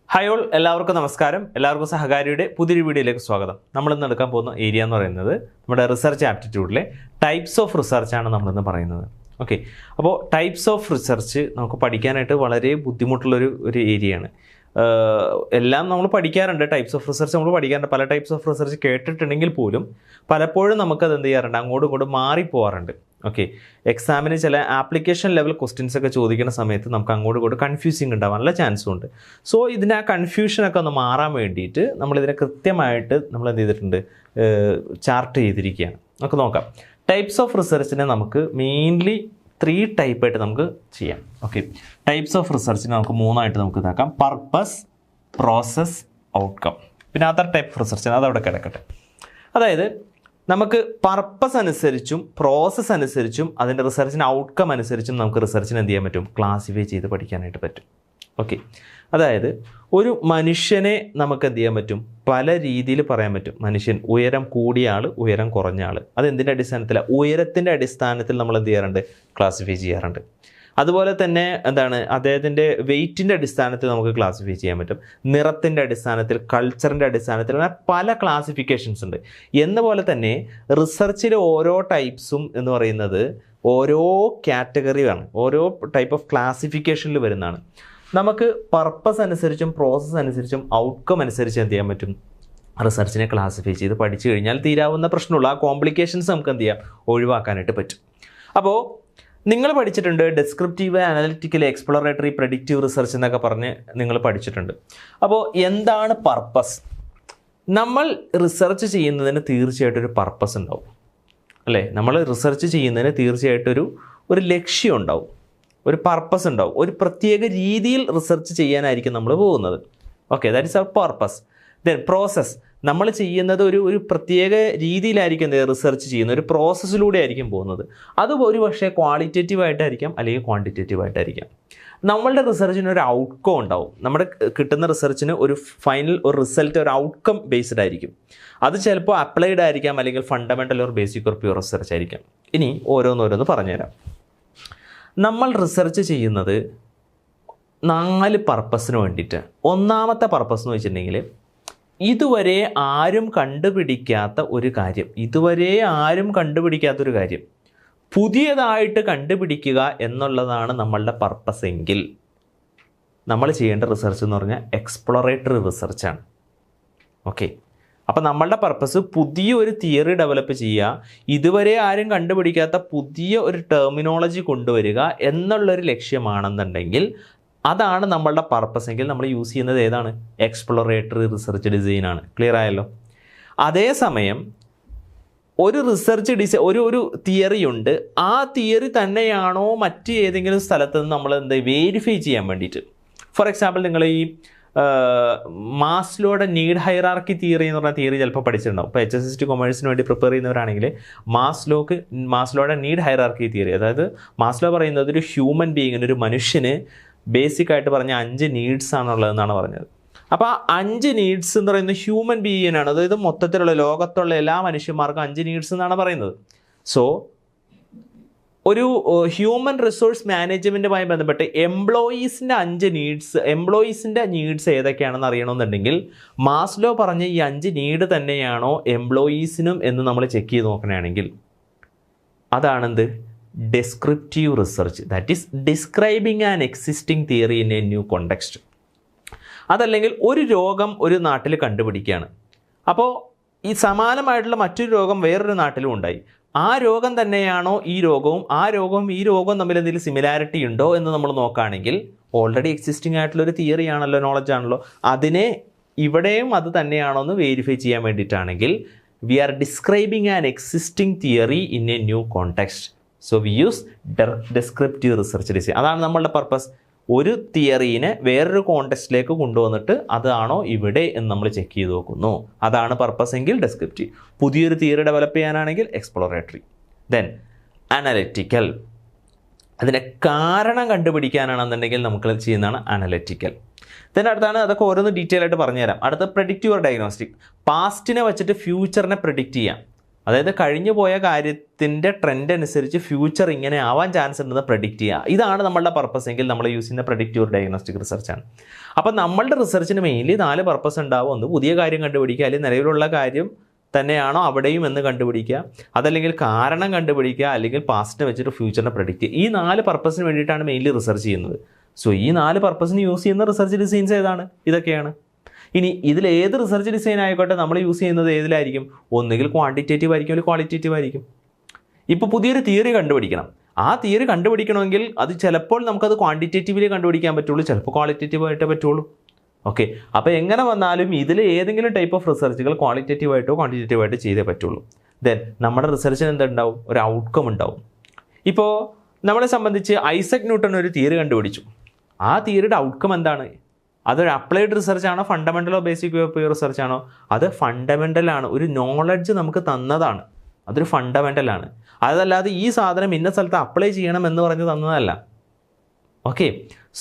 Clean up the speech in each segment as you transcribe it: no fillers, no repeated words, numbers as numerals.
Hi all, എല്ലാവർക്കും നമസ്കാരം. എല്ലാവർക്കും സഹകാരിയുടെ പുതിയൊരു വീഡിയോയിലേക്ക് സ്വാഗതം. നമ്മളിന്ന് എടുക്കാൻ പോകുന്ന ഏരിയ എന്ന് പറയുന്നത് നമ്മുടെ റിസർച്ച് ആപ്റ്റിറ്റ്യൂഡിലെ ടൈപ്സ് ഓഫ് റിസർച്ചാണ് നമ്മളിന്ന് പറയുന്നത്. ഓക്കെ, അപ്പോൾ ടൈപ്സ് ഓഫ് റിസർച്ച് നമുക്ക് പഠിക്കാനായിട്ട് വളരെ ബുദ്ധിമുട്ടുള്ളൊരു ഏരിയയാണ്. എല്ലാം നമ്മൾ പഠിക്കാറുണ്ട്, ടൈപ്സ് ഓഫ് റിസർച്ച് നമ്മൾ പഠിക്കാറുണ്ട്, പല ടൈപ്സ് ഓഫ് റിസർച്ച് കേട്ടിട്ടുണ്ടെങ്കിൽ പോലും പലപ്പോഴും നമുക്കത് എന്ത് ചെയ്യാറുണ്ട്, അങ്ങോട്ടും ഇങ്ങോട്ടും മാറിപ്പോകാറുണ്ട്. ഓക്കെ, എക്സാമിന് ചില ആപ്ലിക്കേഷൻ ലെവൽ ക്വസ്റ്റ്യൻസ് ഒക്കെ ചോദിക്കുന്ന സമയത്ത് നമുക്ക് അങ്ങോട്ടും ഇങ്ങോട്ടും കൺഫ്യൂസിങ് ഉണ്ടാവാനുള്ള ചാൻസും ഉണ്ട്. സോ ഇതിൻ്റെ ആ കൺഫ്യൂഷനൊക്കെ ഒന്ന് മാറാൻ വേണ്ടിയിട്ട് നമ്മളിതിനെ കൃത്യമായിട്ട് നമ്മൾ എന്ത് ചെയ്തിട്ടുണ്ട്, ചാർട്ട് ചെയ്തിരിക്കുകയാണ്. നമുക്ക് നോക്കാം. ടൈപ്സ് ഓഫ് റിസർച്ചിനെ നമുക്ക് മെയിൻലി 3 ടൈപ്പായിട്ട് നമുക്ക് ചെയ്യാം. ഓക്കെ, ടൈപ്സ് ഓഫ് റിസർച്ചിനെ നമുക്ക് 3ആയിട്ട് നമുക്ക് ഇതാക്കാം: പർപ്പസ്, പ്രോസസ്, ഔട്ട്കം. പിന്നെ അതർ ടൈപ്പ് ഓഫ് റിസർച്ചിന് അതവിടെ കിടക്കട്ടെ. അതായത് നമുക്ക് പർപ്പസ് അനുസരിച്ചും പ്രോസസ്സ് അനുസരിച്ചും അതിൻ്റെ റിസർച്ചിന് ഔട്ട്കം അനുസരിച്ചും നമുക്ക് റിസർച്ചിന് എന്ത് ചെയ്യാൻ പറ്റും, ക്ലാസിഫൈ ചെയ്ത് പഠിക്കാനായിട്ട് പറ്റും. ഓക്കെ, അതായത് ഒരു മനുഷ്യനെ നമുക്ക് എന്ത് ചെയ്യാൻ പറ്റും, പല രീതിയിൽ പറയാൻ പറ്റും. മനുഷ്യൻ ഉയരം കൂടിയ ആൾ, ഉയരം കുറഞ്ഞ ആൾ, അതെന്തിൻ്റെ അടിസ്ഥാനത്തിലാണ്? ഉയരത്തിൻ്റെ അടിസ്ഥാനത്തിൽ നമ്മൾ എന്ത് ചെയ്യാറുണ്ട്, ക്ലാസിഫൈ ചെയ്യാറുണ്ട്. അതുപോലെ തന്നെ എന്താണ്, അദ്ദേഹത്തിൻ്റെ വെയ്റ്റിൻ്റെ അടിസ്ഥാനത്തിൽ നമുക്ക് ക്ലാസിഫൈ ചെയ്യാൻ പറ്റും. നിറത്തിൻ്റെ അടിസ്ഥാനത്തിൽ, കൾച്ചറിൻ്റെ അടിസ്ഥാനത്തിൽ, അങ്ങനെ പല ക്ലാസിഫിക്കേഷൻസ് ഉണ്ട്. എന്ന പോലെ തന്നെ റിസർച്ചിലെ ഓരോ ടൈപ്സും എന്ന് പറയുന്നത് ഓരോ കാറ്റഗറിയാണ്, ഓരോ ടൈപ്പ് ഓഫ് ക്ലാസിഫിക്കേഷനിൽ വരുന്നതാണ്. നമുക്ക് പർപ്പസ് അനുസരിച്ചും പ്രോസസ്സ് അനുസരിച്ചും ഔട്ട്കം അനുസരിച്ച് എന്ത് ചെയ്യാൻ പറ്റും, റിസർച്ചിനെ ക്ലാസിഫൈ ചെയ്ത് പഠിച്ചു കഴിഞ്ഞാൽ തീരാവുന്ന പ്രശ്നമുള്ള ആ കോംപ്ലിക്കേഷൻസ് നമുക്ക് എന്ത് ചെയ്യാം, ഒഴിവാക്കാനായിട്ട് പറ്റും. അപ്പോൾ നിങ്ങൾ പഠിച്ചിട്ടുണ്ട് descriptive, analytical, exploratory, predictive research എന്നൊക്കെ പറഞ്ഞ് നിങ്ങൾ പഠിച്ചിട്ടുണ്ട്. അപ്പോൾ എന്താണ് പർപ്പസ്? നമ്മൾ റിസർച്ച് ചെയ്യുന്നതിന് തീർച്ചയായിട്ടും ഒരു പർപ്പസ് ഉണ്ടാവും, അല്ലേ? നമ്മൾ റിസർച്ച് ചെയ്യുന്നതിന് തീർച്ചയായിട്ടും ഒരു ലക്ഷ്യം ഉണ്ടാവും, ഒരു പർപ്പസ് ഉണ്ടാവും. ഒരു പ്രത്യേക രീതിയിൽ റിസർച്ച് ചെയ്യാനായിരിക്കും നമ്മൾ പോകുന്നത്. Okay, that is our purpose. Then process, നമ്മൾ ചെയ്യുന്നത് ഒരു പ്രത്യേക രീതിയിലായിരിക്കും റിസർച്ച് ചെയ്യുന്നത്, ഒരു പ്രോസസ്സിലൂടെ ആയിരിക്കും പോകുന്നത്. അത് ഒരു പക്ഷേ ക്വാളിറ്റേറ്റീവ് ആയിട്ടായിരിക്കാം, അല്ലെങ്കിൽ ക്വാണ്ടിറ്റേറ്റീവ് ആയിട്ടായിരിക്കാം. നമ്മളുടെ റിസർച്ചിന് ഒരു ഔട്ട്കം ഉണ്ടാവും. നമ്മുടെ കിട്ടുന്ന റിസർച്ചിന് ഒരു ഫൈനൽ ഒരു റിസൾട്ട്, ഒരു ഔട്ട്കം ബേസ്ഡ് ആയിരിക്കും. അത് ചിലപ്പോൾ അപ്ലൈഡ് ആയിരിക്കാം, അല്ലെങ്കിൽ fundamental or basic or pure research ആയിരിക്കാം. ഇനി ഓരോന്നോരോന്ന് പറഞ്ഞുതരാം. നമ്മൾ റിസർച്ച് ചെയ്യുന്നത് 4 പർപ്പസിന് വേണ്ടിയിട്ട്. ഒന്നാമത്തെ പർപ്പസ് എന്ന് വെച്ചിട്ടുണ്ടെങ്കിൽ, ഇതുവരെ ആരും കണ്ടുപിടിക്കാത്ത ഒരു കാര്യം പുതിയതായിട്ട് കണ്ടുപിടിക്കുക എന്നുള്ളതാണ് നമ്മളുടെ പർപ്പസ് എങ്കിൽ നമ്മൾ ചെയ്യേണ്ട റിസർച്ച് എന്ന് പറഞ്ഞാൽ എക്സ്പ്ലോറേറ്ററി റിസർച്ചാണ്. ഓക്കെ, അപ്പോൾ നമ്മളുടെ പർപ്പസ് പുതിയൊരു തിയറി ഡെവലപ്പ് ചെയ്യുക, ഇതുവരെ ആരും കണ്ടുപിടിക്കാത്ത പുതിയ ഒരു ടെർമിനോളജി കൊണ്ടുവരിക എന്നുള്ളൊരു ലക്ഷ്യമാണെന്നുണ്ടെങ്കിൽ അതാണ് നമ്മളുടെ പർപ്പസ് എങ്കിൽ നമ്മൾ യൂസ് ചെയ്യുന്നത് ഏതാണ്, എക്സ്പ്ലോറേറ്ററി റിസർച്ച് ഡിസൈനാണ്. ക്ലിയർ ആയല്ലോ? അതേസമയം ഒരു റിസർച്ച് ഒരു തിയറി ഉണ്ട്, ആ തിയറി തന്നെയാണോ മറ്റ് ഏതെങ്കിലും സ്ഥലത്ത് നിന്ന് നമ്മൾ വെരിഫൈ ചെയ്യാൻ വേണ്ടിയിട്ട്. ഫോർ എക്സാമ്പിൾ, നിങ്ങൾ ഈ മാസ്ലോയുടെ നീഡ് ഹൈറാർക്കി തിയറി എന്ന് പറഞ്ഞ തിയറി ചിലപ്പോൾ പഠിച്ചിട്ടുണ്ടാവും. ഇപ്പോൾ HSST കൊമേഴ്സിന് വേണ്ടി പ്രിപ്പയർ ചെയ്യുന്നവരാണെങ്കിൽ മാസ്ലോയുടെ നീഡ് ഹൈറാർക്കി തിയറി, അതായത് മാസ്ലോ പറയുന്നത് ഒരു ഹ്യൂമൻ ബീയിങ്ങിന്, ഒരു മനുഷ്യന് ബേസിക് ആയിട്ട് പറഞ്ഞ 5 നീഡ്സ് ആണുള്ളതെന്നാണ് പറഞ്ഞത്. അപ്പോൾ ആ 5 നീഡ്സ് എന്ന് പറയുന്നത് ഹ്യൂമൻ ബീയിങ്ങിനാണ്, അതായത് മൊത്തത്തിലുള്ള ലോകത്തുള്ള എല്ലാ മനുഷ്യന്മാർക്കും 5 നീഡ്സ് എന്നാണ് പറയുന്നത്. സോ ഒരു ഹ്യൂമൻ റിസോഴ്സ് മാനേജ്മെൻറ്റുമായി ബന്ധപ്പെട്ട് എംപ്ലോയീസിൻ്റെ നീഡ്സ് ഏതൊക്കെയാണെന്ന് അറിയണമെന്നുണ്ടെങ്കിൽ മാസ്ലോ പറഞ്ഞ ഈ 5 നീഡ് തന്നെയാണോ എംപ്ലോയീസിനും എന്ന് നമ്മൾ ചെക്ക് ചെയ്ത് നോക്കുകയാണെങ്കിൽ അതാണെന്ത്, descriptive research. That is describing an existing theory in a new context. അതല്ലെങ്കിൽ ഒരു രോഗം ഒരു നാട്ടിൽ കണ്ടുപിടിക്കുകയാണ്, അപ്പോൾ ഈ സമാനമായിട്ടുള്ള മറ്റൊരു രോഗം വേറൊരു നാട്ടിലും ഉണ്ടായി. ആ രോഗം തന്നെയാണോ ഈ രോഗവും ഈ രോഗവും തമ്മിൽ എന്തെങ്കിലും സിമിലാരിറ്റി ഉണ്ടോ എന്ന് നമ്മൾ നോക്കുകയാണെങ്കിൽ ഓൾറെഡി എക്സിസ്റ്റിംഗ് ആയിട്ടുള്ളൊരു തിയറി ആണല്ലോ, നോളജ് ആണല്ലോ, അതിനെ ഇവിടെയും അത് തന്നെയാണോ എന്ന് വെരിഫൈ ചെയ്യാൻ വേണ്ടിയിട്ടാണെങ്കിൽ we are describing an existing theory in a new context. So we use descriptive research design. അതാണ് നമ്മളുടെ പർപ്പസ്. ഒരു തിയറീനെ വേറൊരു കോണ്ടെക്സ്റ്റിലേക്ക് കൊണ്ടുവന്നിട്ട് അതാണോ ഇവിടെ എന്ന് നമ്മൾ ചെക്ക് ചെയ്ത് നോക്കുന്നു. അതാണ് പർപ്പസ് എങ്കിൽ ഡെസ്ക്രിപ്റ്റീവ്. പുതിയൊരു തിയറി ഡെവലപ്പ് ചെയ്യാനാണെങ്കിൽ എക്സ്പ്ലോറേറ്ററി. ദെൻ അനലിറ്റിക്കൽ, അതിൻ്റെ കാരണം കണ്ടുപിടിക്കാനാണെന്നുണ്ടെങ്കിൽ നമുക്ക് ചെയ്യുന്നതാണ് അനലിറ്റിക്കൽ. ദെൻ അടുത്താണ്, അതൊക്കെ ഓരോന്ന് ഡീറ്റെയിൽ ആയിട്ട് പറഞ്ഞുതരാം. അടുത്ത പ്രെഡിക്റ്റീവ് ഓർ ഡയഗ്നോസ്റ്റിക്, പാസ്റ്റിനെ വെച്ചിട്ട് ഫ്യൂച്ചറിനെ പ്രെഡിക്റ്റ് ചെയ്യാം. അതായത് കഴിഞ്ഞു പോയ കാര്യത്തിൻ്റെ ട്രെൻഡ് അനുസരിച്ച് ഫ്യൂച്ചർ ഇങ്ങനെ ആവാൻ ചാൻസ് ഉണ്ടെന്ന് പ്രഡിക്റ്റ് ചെയ്യുക. ഇതാണ് നമ്മളുടെ പർപ്പസ് എങ്കിൽ നമ്മൾ യൂസ് ചെയ്യുന്ന പ്രഡിക്റ്റീവ് ഡയഗ്നോസ്റ്റിക് റിസർച്ചാണ്. അപ്പോൾ നമ്മളുടെ റിസർച്ചിന് മെയിൻലി 4 പർപ്പസ് ഉണ്ടാവും. ഒന്ന് പുതിയ കാര്യം കണ്ടുപിടിക്കുക, അല്ലെങ്കിൽ നിലവിലുള്ള കാര്യം തന്നെയാണോ അവിടെയും എന്ന് കണ്ടുപിടിക്കുക, അതല്ലെങ്കിൽ കാരണം കണ്ടുപിടിക്കുക, അല്ലെങ്കിൽ പാസ്റ്റിനെ വെച്ചിട്ട് ഫ്യൂച്ചറിനെ പ്രഡിക്റ്റ് ചെയ്യുക. ഈ 4 പർപ്പസിന് വേണ്ടിയിട്ടാണ് മെയിൻലി റിസർച്ച് ചെയ്യുന്നത്. സോ ഈ 4 പർപ്പസിന് യൂസ് ചെയ്യുന്ന റിസർച്ച് ഡിസൈൻസ് ഏതാണ്? ഇതൊക്കെയാണ്. ഇനി ഇതിൽ ഏത് റിസർച്ച് ഡിസൈൻ ആയിക്കോട്ടെ നമ്മൾ യൂസ് ചെയ്യുന്നത് ഏതിലായിരിക്കും? ഒന്നുകിൽ ക്വാണ്ടിറ്റേറ്റീവ് ആയിരിക്കും, അല്ലെങ്കിൽ ക്വാളിറ്റേറ്റീവ് ആയിരിക്കും. ഇപ്പോൾ പുതിയൊരു തിയറി കണ്ടുപിടിക്കണം. ആ തിയറി കണ്ടുപിടിക്കണമെങ്കിൽ അത് ചിലപ്പോൾ നമുക്കത് ക്വാണ്ടിറ്റേറ്റീവിലേ കണ്ടുപിടിക്കാൻ പറ്റുള്ളൂ, ചിലപ്പോൾ ക്വാളിറ്റേറ്റീവായിട്ടേ പറ്റുള്ളൂ. ഓക്കെ, അപ്പോൾ എങ്ങനെ വന്നാലും ഇതിൽ ഏതെങ്കിലും ടൈപ്പ് ഓഫ് റിസർച്ചുകൾ ക്വാളിറ്റേറ്റീവായിട്ടോ ക്വാണ്ടിറ്റേറ്റീവായിട്ടോ ചെയ്തേ പറ്റുള്ളൂ. ദെൻ നമ്മുടെ റിസർച്ചിന് എന്തുണ്ടാവും? ഒരു ഔട്ട്കം ഉണ്ടാവും. ഇപ്പോൾ നമ്മളെ സംബന്ധിച്ച് ഐസക് ന്യൂട്ടൺ ഒരു തിയറി കണ്ടുപിടിച്ചു. ആ തിയറിയുടെ ഔട്ട്കം എന്താണ്? അതൊരു അപ്ലൈഡ് റിസർച്ചാണോ, ഫണ്ടമെൻ്റലോ ബേസിക് റിസർച്ചാണോ? അത് ഫണ്ടമെൻ്റലാണ്. ഒരു നോളജ് നമുക്ക് തന്നതാണ്, അതൊരു ഫണ്ടമെൻ്റലാണ്. അതല്ലാതെ ഈ സാധനം ഇന്ന സ്ഥലത്ത് അപ്ലൈ ചെയ്യണം എന്ന് പറഞ്ഞ് തന്നതല്ല. ഓക്കെ,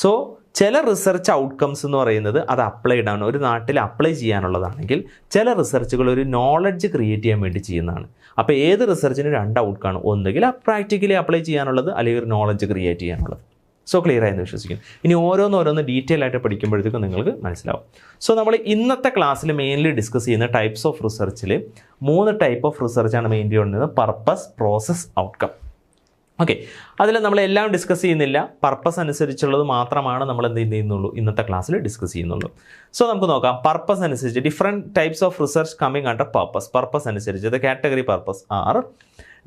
സോ ചില റിസർച്ച് ഔട്ട്കംസ് എന്ന് പറയുന്നത് അത് അപ്ലൈഡ് ആണ്, ഒരു നാട്ടിൽ അപ്ലൈ ചെയ്യാനുള്ളതാണെങ്കിൽ ചില റിസർച്ചുകൾ ഒരു നോളജ് ക്രിയേറ്റ് ചെയ്യാൻ വേണ്ടി ചെയ്യുന്നതാണ്. അപ്പോൾ ഏത് റിസർച്ചിന് 2 ഔട്ട്കമാണ്, ഒന്നുകിൽ പ്രാക്ടിക്കലി അപ്ലൈ ചെയ്യാനുള്ളത്, അല്ലെങ്കിൽ ഒരു നോളജ് ക്രിയേറ്റ് ചെയ്യാനുള്ളത്. സോ ക്ലിയർ ആയെന്ന് വിശ്വസിക്കുന്നു. ഇനി ഓരോന്ന് ഡീറ്റെയിൽ ആയിട്ട് പഠിക്കുമ്പോഴത്തേക്കും നിങ്ങൾക്ക് മനസ്സിലാവും. സോ നമ്മൾ ഇന്നത്തെ ക്ലാസ്സിൽ മെയിൻലി ഡിസ്കസ് ചെയ്യുന്ന ടൈപ്സ് ഓഫ് റിസർച്ചിൽ 3 ടൈപ്പ് ഓഫ് റിസർച്ചാണ് മെയിൻലി ഉള്ളത്: പർപ്പസ്, പ്രോസസ്, ഔട്ട്കം. ഓക്കെ, അതിൽ നമ്മളെല്ലാം ഡിസ്കസ് ചെയ്യുന്നില്ല, പർപ്പസ് അനുസരിച്ചുള്ളത് മാത്രമാണ് നമ്മൾ എന്ത് ചെയ്യുന്നുള്ളൂ ഇന്നത്തെ ക്ലാസ്സിൽ ഡിസ്കസ് ചെയ്യുന്നുള്ളൂ. സോ നമുക്ക് നോക്കാം. പർപ്പസ് അനുസരിച്ച് different types of research coming under purpose. Purpose അനുസരിച്ച് the category purpose are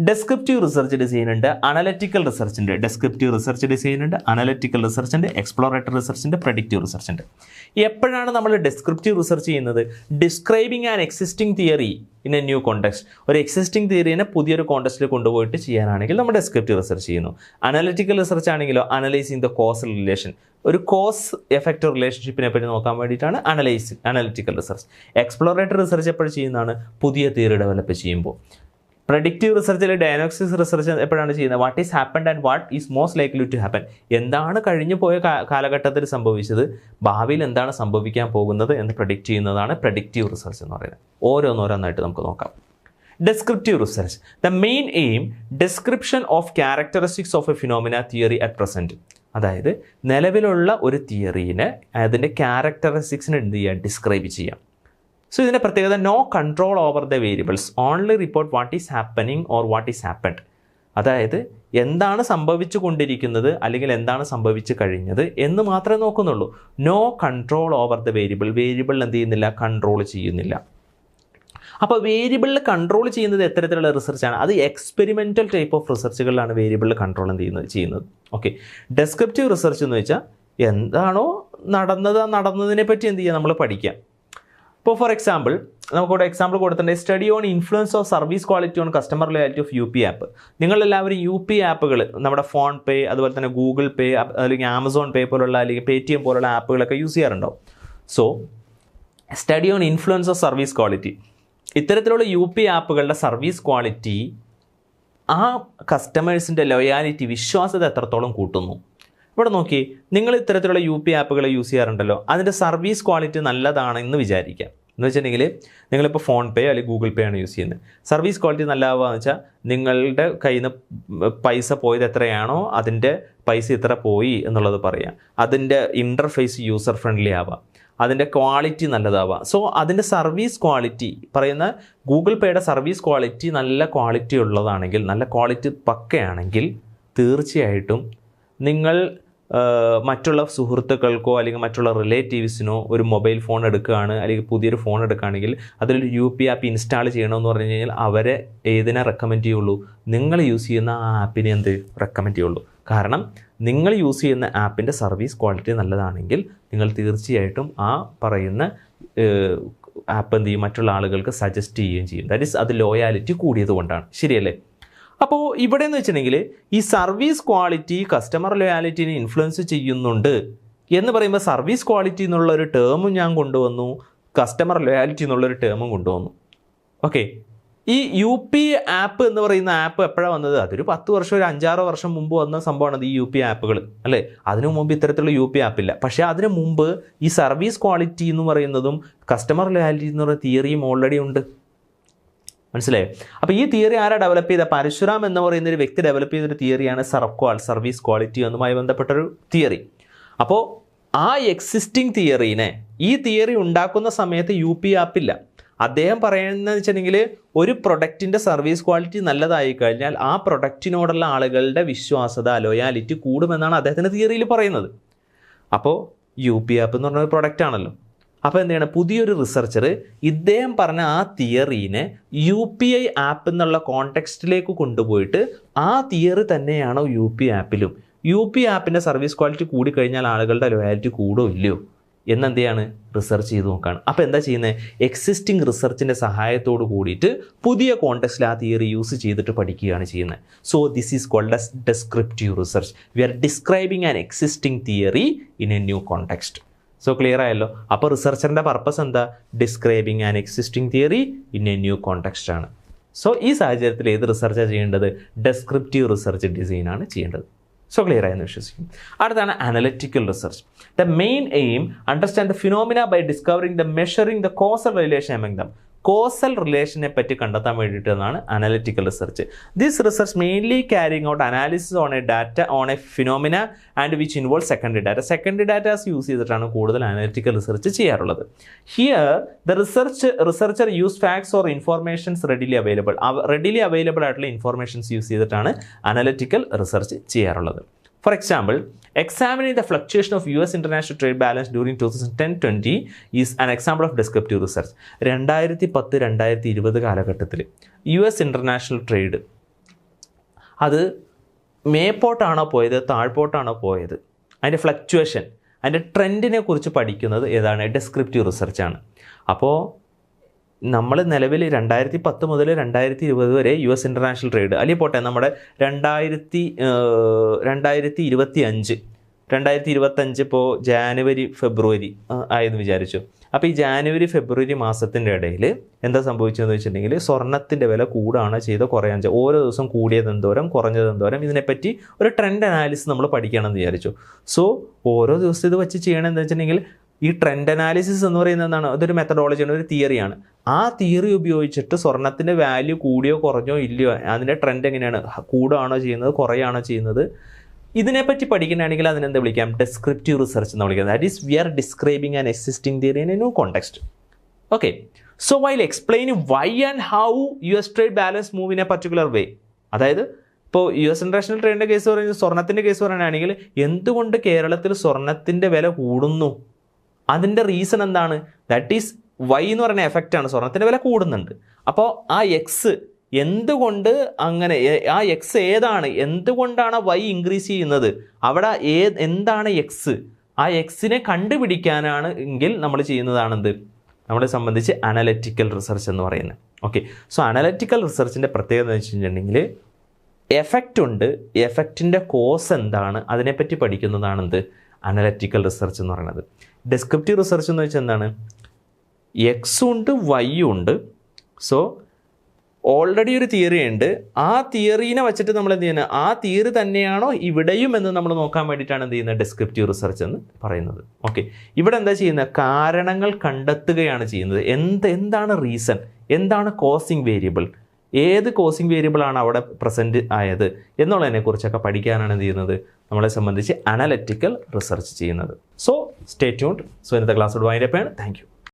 descriptive research design ഉണ്ട്, അനലറ്റിക്കൽ റിസർച്ച് ഉണ്ട്. ഡെസ്ക്രിപ്റ്റീവ് റിസർച്ച് ഡിസൈൻ ഉണ്ട്, അനലറ്റിക്കൽ റിസർച്ച് ഉണ്ട്, എക്സ്പ്ലോറേറ്ററി റിസർച്ച് ഉണ്ട്, പ്രഡിക്റ്റീവ് റിസർച്ച് ഉണ്ട്. എപ്പോഴാണ് നമ്മൾ ഡെസ്ക്രിപ്റ്റീവ് റിസർച്ച് ചെയ്യുന്നത്? Describing an existing theory in a new context. ഒരു എക്സിസ്റ്റിംഗ് തിയറിനെ പുതിയൊരു കോണ്ടെക്സ്റ്റിൽ കൊണ്ടുപോയിട്ട് ചെയ്യാനാണെങ്കിൽ നമ്മൾ ഡെസ്ക്രിപ്റ്റീവ് റിസർച്ച് ചെയ്യുന്നു. അനലറ്റിക്കൽ റിസർച്ച് ആണെങ്കിലോ അനലൈസിങ് ദ കോസൽ റിലേഷൻ, ഒരു കോസ് എഫക്റ്റ് റിലേഷൻഷിപ്പിനെ പറ്റി നോക്കാൻ വേണ്ടിയിട്ടാണ് അനലറ്റിക്കൽ റിസർച്ച്. എക്സ്പ്ലോറേറ്ററി റിസർച്ച് എപ്പോഴും ചെയ്യുന്നതാണ്? പുതിയ തിയറി ഡെവലപ്പ് ചെയ്യുമ്പോൾ. പ്രഡിക്റ്റീവ് റിസർച്ചിൽ ഡയഗ്നോസ്റ്റിക്സ് റിസർച്ച് എപ്പോഴാണ് ചെയ്യുന്നത്? What is happened and what is most likely to happen. എന്താണ് കഴിഞ്ഞു പോയ കാലഘട്ടത്തിൽ സംഭവിച്ചത്, ഭാവിയിൽ എന്താണ് സംഭവിക്കാൻ പോകുന്നത് എന്ന് പ്രഡിക്റ്റ് ചെയ്യുന്നതാണ് പ്രഡിക്റ്റീവ് റിസർച്ച് എന്ന് പറയുന്നത്. ഓരോന്നായിട്ട് നമുക്ക് നോക്കാം. Descriptive research. The main aim description of characteristics of A phenomena theory at present. അതായത് നിലവിലുള്ള ഒരു തിയറീനെ അതിൻ്റെ ക്യാരക്ടറിസ്റ്റിക്സിനെ എന്ത് ചെയ്യുക? ഡിസ്ക്രൈബ് ചെയ്യാം. സോ ഇതിൻ്റെ പ്രത്യേകത no control over the variables, only report what is happening or what is happened. അതായത് എന്താണ് സംഭവിച്ചു കൊണ്ടിരിക്കുന്നത് അല്ലെങ്കിൽ എന്താണ് സംഭവിച്ചു കഴിഞ്ഞത് എന്ന് മാത്രമേ നോക്കുന്നുള്ളൂ. No control over the variable. Variable എന്ത് ചെയ്യുന്നില്ല? കൺട്രോൾ ചെയ്യുന്നില്ല. അപ്പോൾ വേരിയബിളിൽ കൺട്രോൾ ചെയ്യുന്നത് എത്തരത്തിലുള്ള റിസർച്ചാണ്? അത് എക്സ്പെരിമെൻ്റൽ ടൈപ്പ് ഓഫ് റിസർച്ചുകളിലാണ് വേരിയബിളിൽ കൺട്രോൾ ചെയ്യുന്നത്. ഓക്കെ, ഡെസ്ക്രിപ്റ്റീവ് റിസർച്ച് എന്ന് വെച്ചാൽ എന്താണോ നടന്നതിനെ പറ്റി എന്ത് ചെയ്യുക? നമ്മൾ പഠിക്കാം. ഇപ്പോൾ ഫോർ എക്സാമ്പിൾ നമുക്കിവിടെ എക്സാമ്പിൾ കൊടുത്തിട്ടുണ്ട്. Study on influence of service quality on customer loyalty of UP app. നിങ്ങളെല്ലാവരും UP ആപ്പുകൾ, നമ്മുടെ ഫോൺ പേ, അതുപോലെ തന്നെ ഗൂഗിൾ പേ, അല്ലെങ്കിൽ ആമസോൺ പേ പോലുള്ള അല്ലെങ്കിൽ Paytm പോലുള്ള ആപ്പുകളൊക്കെ യൂസ് ചെയ്യാറുണ്ടോ? So study on influence of service quality. ഇത്തരത്തിലുള്ള UP ആപ്പുകളുടെ സർവീസ് ക്വാളിറ്റി ആ കസ്റ്റമേഴ്സിൻ്റെ ലോയാലിറ്റി, വിശ്വാസ്യത എത്രത്തോളം കൂട്ടുന്നു. ഇവിടെ നോക്കി, നിങ്ങൾ ഇത്തരത്തിലുള്ള UP ആപ്പുകൾ യൂസ് ചെയ്യാറുണ്ടല്ലോ, അതിൻ്റെ സർവീസ് ക്വാളിറ്റി നല്ലതാണെന്ന് വിചാരിക്കാം. എന്ന് വെച്ചിട്ടുണ്ടെങ്കിൽ നിങ്ങളിപ്പോൾ ഫോൺ പേ അല്ലെങ്കിൽ ഗൂഗിൾ പേ ആണ് യൂസ് ചെയ്യുന്നത്. സർവീസ് ക്വാളിറ്റി നല്ലതാവുക വെച്ചാൽ നിങ്ങളുടെ കയ്യിൽ നിന്ന് പൈസ പോയത് എത്രയാണോ അതിൻ്റെ പൈസ ഇത്ര പോയി എന്നുള്ളത് പറയാം. അതിൻ്റെ ഇൻ്റർഫേസ് യൂസർ ഫ്രണ്ട്ലി ആവാം, അതിൻ്റെ ക്വാളിറ്റി നല്ലതാവാം. സോ അതിൻ്റെ സർവീസ് ക്വാളിറ്റി പറയുന്ന ഗൂഗിൾ പേയുടെ സർവീസ് ക്വാളിറ്റി നല്ല ക്വാളിറ്റി ഉള്ളതാണെങ്കിൽ, നല്ല ക്വാളിറ്റി പക്കയാണെങ്കിൽ തീർച്ചയായിട്ടും നിങ്ങൾ മറ്റുള്ള സുഹൃത്തുക്കൾക്കോ അല്ലെങ്കിൽ മറ്റുള്ള റിലേറ്റീവ്സിനോ ഒരു മൊബൈൽ ഫോൺ എടുക്കുകയാണ് അല്ലെങ്കിൽ പുതിയൊരു ഫോൺ എടുക്കുകയാണെങ്കിൽ അതിലൊരു UP ആപ്പ് ഇൻസ്റ്റാൾ ചെയ്യണമെന്ന് പറഞ്ഞു കഴിഞ്ഞാൽ അവരെ ഏതിനെ റെക്കമെൻഡ് ചെയ്യുള്ളൂ? നിങ്ങൾ യൂസ് ചെയ്യുന്ന ആ ആപ്പിനെ റെക്കമെൻഡ് ചെയ്യുള്ളൂ. കാരണം നിങ്ങൾ യൂസ് ചെയ്യുന്ന ആപ്പിൻ്റെ സർവീസ് ക്വാളിറ്റി നല്ലതാണെങ്കിൽ നിങ്ങൾ തീർച്ചയായിട്ടും ആ പറയുന്ന ആപ്പ് എന്ത് ചെയ്യും? മറ്റുള്ള ആളുകൾക്ക് സജസ്റ്റ് ചെയ്യുകയും ചെയ്യും. ദാറ്റ് ഈസ് അത് ലോയാലിറ്റി കൂടിയത് കൊണ്ടാണ്. ശരിയല്ലേ? അപ്പോൾ ഇവിടെ എന്ന് വെച്ചിട്ടുണ്ടെങ്കിൽ ഈ സർവീസ് ക്വാളിറ്റി കസ്റ്റമർ ലോയാലിറ്റിനെ ഇൻഫ്ലുവൻസ് ചെയ്യുന്നുണ്ട് എന്ന് പറയുമ്പോൾ സർവീസ് ക്വാളിറ്റി എന്നുള്ളൊരു ടേമും ഞാൻ കൊണ്ടുവന്നു, കസ്റ്റമർ ലോയാലിറ്റി എന്നുള്ളൊരു ടേമും കൊണ്ടുവന്നു. ഓക്കെ, ഈ UP ആപ്പ് എന്ന് പറയുന്ന ആപ്പ് എപ്പോഴാണ് വന്നത്? അതൊരു 10 വർഷം, ഒരു 5-6 വർഷം മുമ്പ് വന്ന സംഭവമാണ് ഈ UP ആപ്പുകൾ, അല്ലേ? അതിനു മുമ്പ് ഇത്തരത്തിലുള്ള UP ആപ്പില്ല. പക്ഷേ അതിനു മുമ്പ് ഈ സർവീസ് ക്വാളിറ്റി എന്ന് പറയുന്നതും കസ്റ്റമർ ലോയാലിറ്റി എന്ന് പറയുന്ന തിയറിയും ഓൾറെഡി ഉണ്ട്. മനസ്സിലായോ? അപ്പോൾ ഈ തിയറി ആരാ ഡെവലപ്പ് ചെയ്ത? പരശുറാം എന്ന് പറയുന്ന ഒരു വ്യക്തി ഡെവലപ്പ് ചെയ്തൊരു തിയറിയാണ് സർക്വാൾ, സർവീസ് ക്വാളിറ്റി എന്നുമായി ബന്ധപ്പെട്ടൊരു തിയറി. അപ്പോൾ ആ എക്സിസ്റ്റിംഗ് തിയറീനെ, ഈ തിയറി ഉണ്ടാക്കുന്ന സമയത്ത് UP ആപ്പില്ല. അദ്ദേഹം പറയുന്നത് വെച്ചിട്ടുണ്ടെങ്കിൽ ഒരു പ്രൊഡക്റ്റിൻ്റെ സർവീസ് ക്വാളിറ്റി നല്ലതായി കഴിഞ്ഞാൽ ആ പ്രൊഡക്റ്റിനോടുള്ള ആളുകളുടെ വിശ്വാസത, ലോയാലിറ്റി കൂടുമെന്നാണ് അദ്ദേഹത്തിൻ്റെ തിയറിയിൽ പറയുന്നത്. അപ്പോൾ UP ആപ്പ് എന്ന് പറഞ്ഞ ഒരു പ്രൊഡക്റ്റ് ആണല്ലോ. അപ്പോൾ എന്താണ്, പുതിയൊരു റിസർച്ചർ ഇദ്ദേഹം പറഞ്ഞ ആ തിയറീനെ UPI ആപ്പ് എന്നുള്ള കോണ്ടെക്സ്റ്റിലേക്ക് കൊണ്ടുപോയിട്ട് ആ തിയറി തന്നെയാണോ UP ആപ്പിലും, UP ആപ്പിൻ്റെ സർവീസ് ക്വാളിറ്റി കൂടിക്കഴിഞ്ഞാൽ ആളുകളുടെ ലോയാലിറ്റി കൂടോ ഇല്ലയോ എന്നെന്ത് ചെയ്യാണ്, റിസർച്ച് ചെയ്ത് നോക്കുകയാണ്. അപ്പോൾ എന്താ ചെയ്യുന്നത്, എക്സിസ്റ്റിംഗ് റിസർച്ചിൻ്റെ സഹായത്തോട് കൂടിയിട്ട് പുതിയ കോണ്ടെക്സ്റ്റിൽ ആ തിയറി യൂസ് ചെയ്തിട്ട് പഠിക്കുകയാണ് ചെയ്യുന്നത്. So this is called as descriptive research. We are describing an existing theory in a new context. So clear ആയല്ലോ? അപ്പോൾ റിസർച്ചറിൻ്റെ പർപ്പസ് എന്താ, describing an existing theory in a new context ആണ്. സോ ഈ സാഹചര്യത്തിൽ ഏത് റിസർച്ചാണ് ചെയ്യേണ്ടത്, ഡെസ്ക്രിപ്റ്റീവ് റിസർച്ച് ഡിസൈനാണ് ചെയ്യേണ്ടത്. സോ ക്ലിയർ ആയെന്ന് വിശ്വസിക്കും. അടുത്താണ് analytical research. The main aim understand the phenomena by discovering the measuring the causal relation among them. കോസൽ റിലേഷനെ പറ്റി കണ്ടെത്താൻ വേണ്ടിയിട്ടാണ് analytical research. This research mainly carrying out analysis on a data on a phenomena and which involve secondary data. Secondary datas use ചെയ്തിട്ടാണ് കൂടുതൽ analytical research ചെയ്യാറുള്ളത്. Here the researcher use facts or informations readily available ആയിട്ടുള്ള informations use ചെയ്തിട്ടാണ് analytical research ചെയ്യാറുള്ളത്. For example, examining the fluctuation of US international trade balance during 2010-20 is an example of descriptive research. 2010-2020 കാലഘട്ടത്തിൽ US international trade അത് മേപ്പോട്ടാണോ പോയത്, താഴ്പോട്ടാണോ പോയത്, അതിൻ്റെ fluctuation, അതിൻ്റെ ട്രെൻഡിനെ കുറിച്ച് പഠിക്കുന്നത് ഏതാണ്, ഡെസ്ക്രിപ്റ്റീവ് റിസർച്ചാണ്. അപ്പോൾ നമ്മൾ നിലവിൽ 2010 മുതൽ 2020 വരെ US ഇൻ്റർനാഷണൽ ട്രേഡ്, അല്ലെങ്കിൽ പോട്ടെ നമ്മുടെ 2025 ഇപ്പോൾ ജാനുവരി ഫെബ്രുവരി ആയെന്ന് വിചാരിച്ചു. അപ്പോൾ ഈ ജാനുവരി ഫെബ്രുവരി മാസത്തിൻ്റെ ഇടയിൽ എന്താ സംഭവിച്ചതെന്ന് വെച്ചിട്ടുണ്ടെങ്കിൽ സ്വർണ്ണത്തിൻ്റെ വില കൂടുകയാണോ ചെയ്തോ കുറയാൻ, ഓരോ ദിവസം കൂടിയത് എന്തോരം കുറഞ്ഞത് എന്തോരം, ഇതിനെപ്പറ്റി ഒരു ട്രെൻഡ് അനാലിസിസ് നമ്മൾ പഠിക്കണമെന്ന് വിചാരിച്ചു. സോ ഓരോ ദിവസം ഇത് വെച്ച് ചെയ്യണമെന്ന് വെച്ചിട്ടുണ്ടെങ്കിൽ ഈ ട്രെൻഡ് അനാലിസിസ് എന്ന് പറയുന്നത് എന്താണ്, അതൊരു മെത്തഡോളജിയാണ്, ഒരു തിയറിയാണ്. ആ തിയറി ഉപയോഗിച്ചിട്ട് സ്വർണ്ണത്തിൻ്റെ വാല്യൂ കൂടിയോ കുറഞ്ഞോ ഇല്ലയോ, അതിൻ്റെ ട്രെൻഡ് എങ്ങനെയാണ്, കൂടുകയാണോ ചെയ്യുന്നത് കുറയാണോ ചെയ്യുന്നത്, ഇതിനെപ്പറ്റി പഠിക്കുകയാണെങ്കിൽ അതിനെന്താ വിളിക്കാം, ഡെസ്ക്രിപ്റ്റീവ് റിസർച്ച് എന്ന് വിളിക്കാം. That is we are describing an existing theory in a new context. Okay, so while explaining why and how US trade balance move in a particular way. അതായത് ഇപ്പോൾ US ഇൻ്റർനാഷണൽ ട്രേഡിൻ്റെ കേസ് പറയുന്നത്, സ്വർണ്ണത്തിൻ്റെ case പറയുകയാണെങ്കിൽ എന്തുകൊണ്ട് കേരളത്തിൽ സ്വർണ്ണത്തിൻ്റെ വില കൂടുന്നു, അതിൻ്റെ reason എന്താണ്, ദാറ്റ് ഈസ് വൈ എന്ന് പറയുന്ന എഫക്റ്റാണ്, സ്വർണ്ണത്തിൻ്റെ വില കൂടുന്നുണ്ട്. അപ്പോൾ ആ എക്സ് എന്തുകൊണ്ട് അങ്ങനെ, ആ എക്സ് ഏതാണ്, എന്തുകൊണ്ടാണ് വൈ ഇൻക്രീസ് ചെയ്യുന്നത്, അവിടെ എന്താണ് എക്സ്, ആ എക്സിനെ കണ്ടുപിടിക്കാനാണ് എങ്കിൽ നമ്മൾ ചെയ്യുന്നതാണെന്ത്, നമ്മളെ സംബന്ധിച്ച് അനലറ്റിക്കൽ റിസർച്ച് എന്ന് പറയുന്നത്. ഓക്കെ, സോ അനലറ്റിക്കൽ റിസർച്ചിൻ്റെ പ്രത്യേകത എന്ന് വെച്ചിട്ടുണ്ടെങ്കിൽ എഫക്റ്റ് ഉണ്ട്, എഫക്റ്റിൻ്റെ കോസ് എന്താണ്, അതിനെപ്പറ്റി പഠിക്കുന്നതാണെന്ത് അനലറ്റിക്കൽ റിസർച്ച് എന്ന് പറയുന്നത്. ഡെസ്ക്രിപ്റ്റീവ് റിസർച്ച് എന്ന് വെച്ചാൽ എന്താണ്, എക്സും ഉണ്ട് വൈയും ഉണ്ട്. സോ ഓൾറെഡി ഒരു തിയറി ഉണ്ട്, ആ തിയറീനെ വെച്ചിട്ട് നമ്മൾ എന്ത് ചെയ്യുന്നത്, ആ തിയറി തന്നെയാണോ ഇവിടെയും എന്ന് നമ്മൾ നോക്കാൻ വേണ്ടിയിട്ടാണ് എന്ത് ചെയ്യുന്നത്, ഡെസ്ക്രിപ്റ്റീവ് റിസർച്ച് എന്ന് പറയുന്നത്. ഓക്കെ, ഇവിടെ എന്താ ചെയ്യുന്നത്, കാരണങ്ങൾ കണ്ടെത്തുകയാണ് ചെയ്യുന്നത്. എന്താണ് റീസൺ, എന്താണ് കോസിങ് വേരിയബിൾ, ഏത് കോസിങ് വേരിയബിളാണ് അവിടെ പ്രസൻറ്റ് ആയത് എന്നുള്ളതിനെക്കുറിച്ചൊക്കെ പഠിക്കാനാണ് എന്ത് ചെയ്യുന്നത്, നമ്മളെ സംബന്ധിച്ച് അനലറ്റിക്കൽ റിസർച്ച് ചെയ്യുന്നത്. So stay tuned. സോ ഇന്നത്തെ ക്ലാസ് വൈൻഡപ്പ് ആണ്. Thank you.